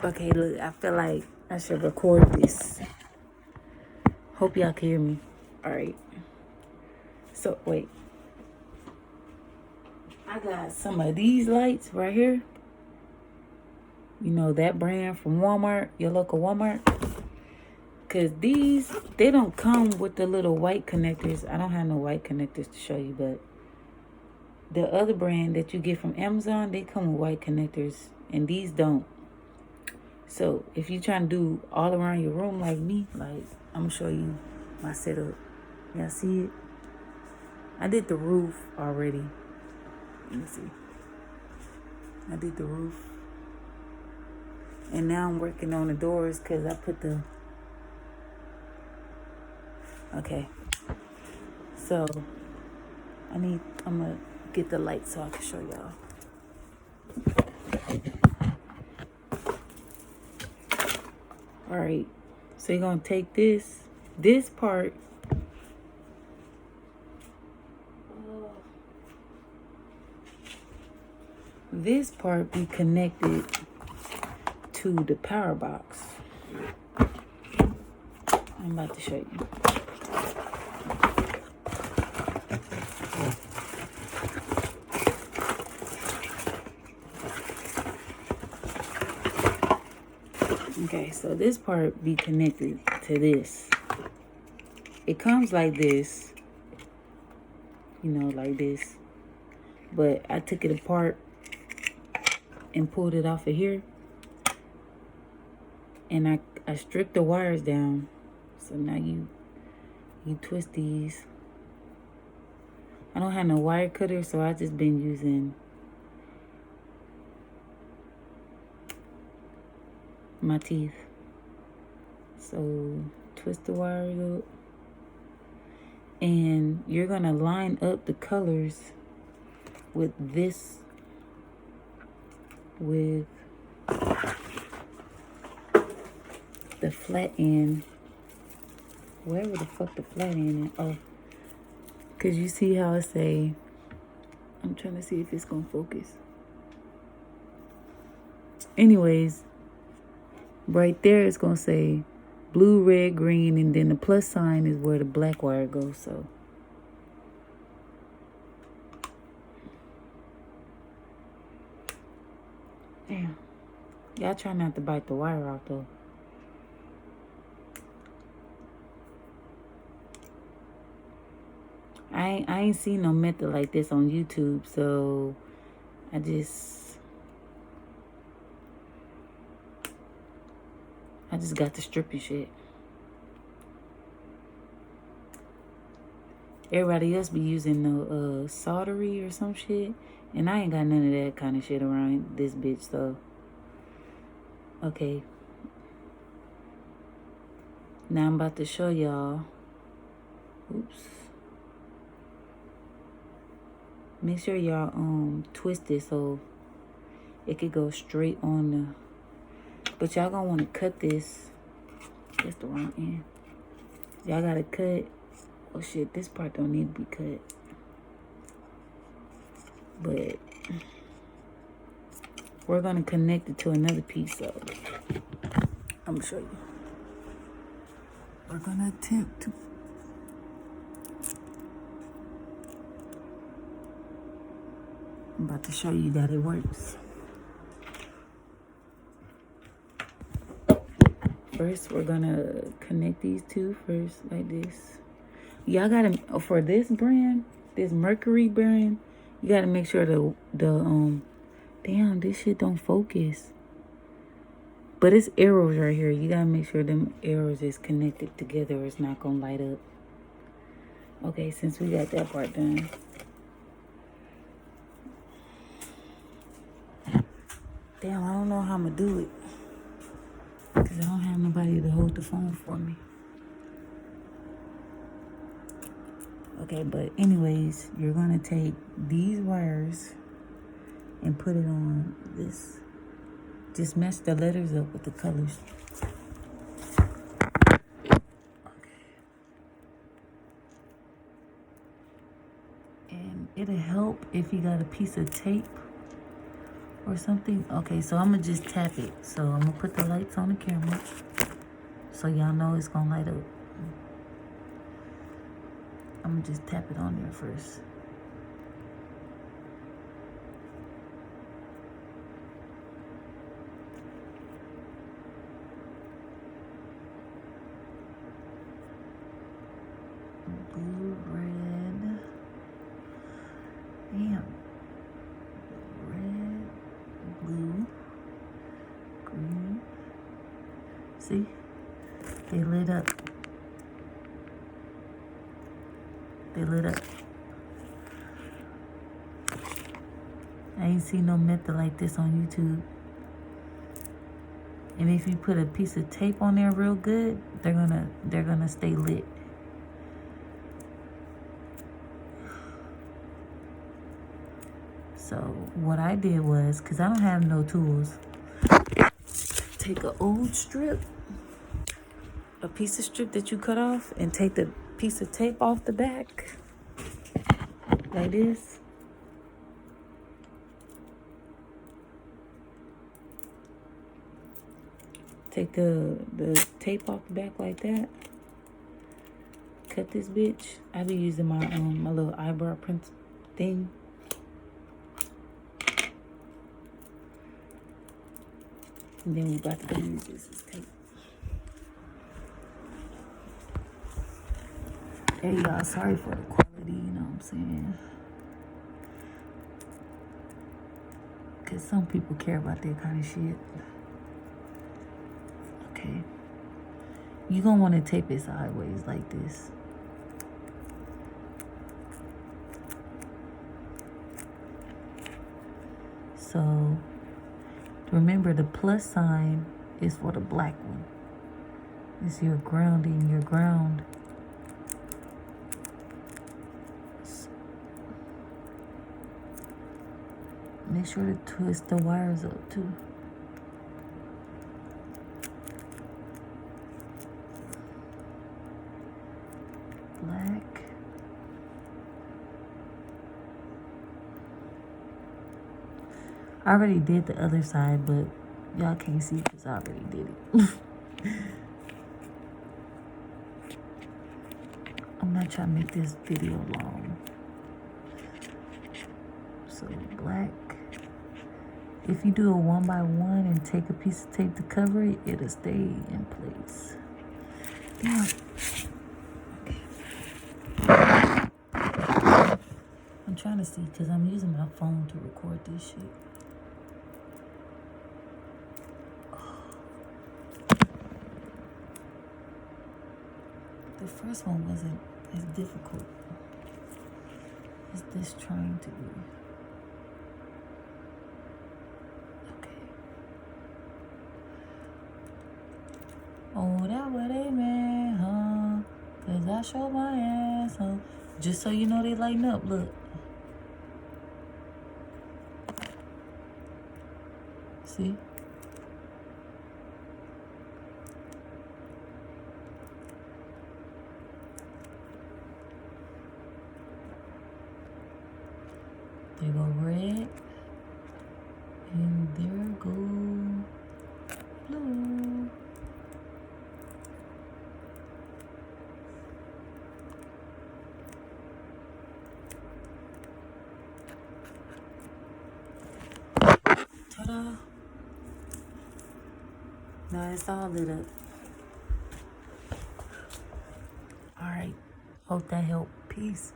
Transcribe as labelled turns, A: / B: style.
A: Okay, look, I feel like I should record this. Hope y'all can hear me. Alright. So, wait. I got some of these lights right here. You know, that brand from Walmart, your local Walmart. Because these, they don't come with the little white connectors. I don't have no white connectors to show you, but the other brand that you get from Amazon, they come with white connectors. And these don't. So, if you're trying to do all around your room like me, like, I'm going to show you my setup. Y'all see it? I did the roof already. Let me see. I did the roof. And now I'm working on the doors because I put the... Okay. So, I'm going to get the light so I can show y'all. Alright. So, you're going to take this part. This part be connected to the power box. I'm about to show you. Okay, so this part be connected to this. It comes like this. You know, like this. But I took it apart and pulled it off of here. And I stripped the wires down. So now you twist these. I don't have no wire cutter, so I just been using my teeth. So twist the wires up. And you're gonna line up the colors with this, with the flat end, wherever the fuck the flat end is. Oh, cause you see how I say, I'm trying to see if it's gonna focus. Anyways, right there it's gonna say blue, red, green, and then the plus sign is where the black wire goes. So damn, y'all try not to bite the wire off though. I ain't seen no method like this on YouTube, so I just got the strippy shit. Everybody else be using the soldering or some shit, and I ain't got none of that kind of shit around this bitch. So okay, now I'm about to show y'all. Oops. Make sure y'all twist it so it could go straight on the... But y'all gonna want to cut this. That's the wrong end. Y'all gotta cut. Oh shit, this part don't need to be cut. But we're gonna connect it to another piece, so I'm gonna show you. We're gonna attempt to... I'm about to show you that it works. First, we're gonna connect these two first, like this. Y'all gotta, for this brand, this Merkury brand, you gotta make sure the damn, this shit don't focus. But it's arrows right here. You gotta make sure them arrows is connected together or it's not gonna light up. Okay, since we got that part done. Damn, I don't know how I'm gonna do it. Because I don't have nobody to hold the phone for me. Okay, but anyways, you're gonna take these wires and put it on this. Just match the letters up with the colors. And it'll help if you got a piece of tape or something. Okay, so I'm gonna just tap it. So I'm gonna put the lights on the camera so y'all know it's gonna light up. I'm gonna just tap it on there first. Blue, red, damn. Red, blue, green. See? They lit up. They lit up. I ain't seen no method like this on YouTube. And if you put a piece of tape on there real good, they're gonna stay lit. So what I did was, cause I don't have no tools, take an old strip, a piece of strip that you cut off, and take the piece of tape off the back, like this. Take the tape off the back like that. Cut this bitch. I be using my my little eyebrow print thing. And then we about to go use this as tape. Hey y'all, sorry for the quality, you know what I'm saying? Cause some people care about that kind of shit. Okay. You're gonna wanna tape it sideways like this. So remember, the plus sign is for the black one. It's your grounding, your ground. Make sure to twist the wires up too. Black. I already did the other side, but y'all can't see because I already did it. I'm not trying to make this video long. So black. If you do a 1x1 and take a piece of tape to cover it, it'll stay in place. Damn. Okay. I'm trying to see because I'm using my phone to record this shit. The first one wasn't as difficult as this trying to be. Okay. Oh, that what they meant, huh? Cause I show my ass, huh? Just so you know they lighten up, look. See? There go red, and there go blue. Ta-da! Now it's all lit up. All right, hope that helped. Peace.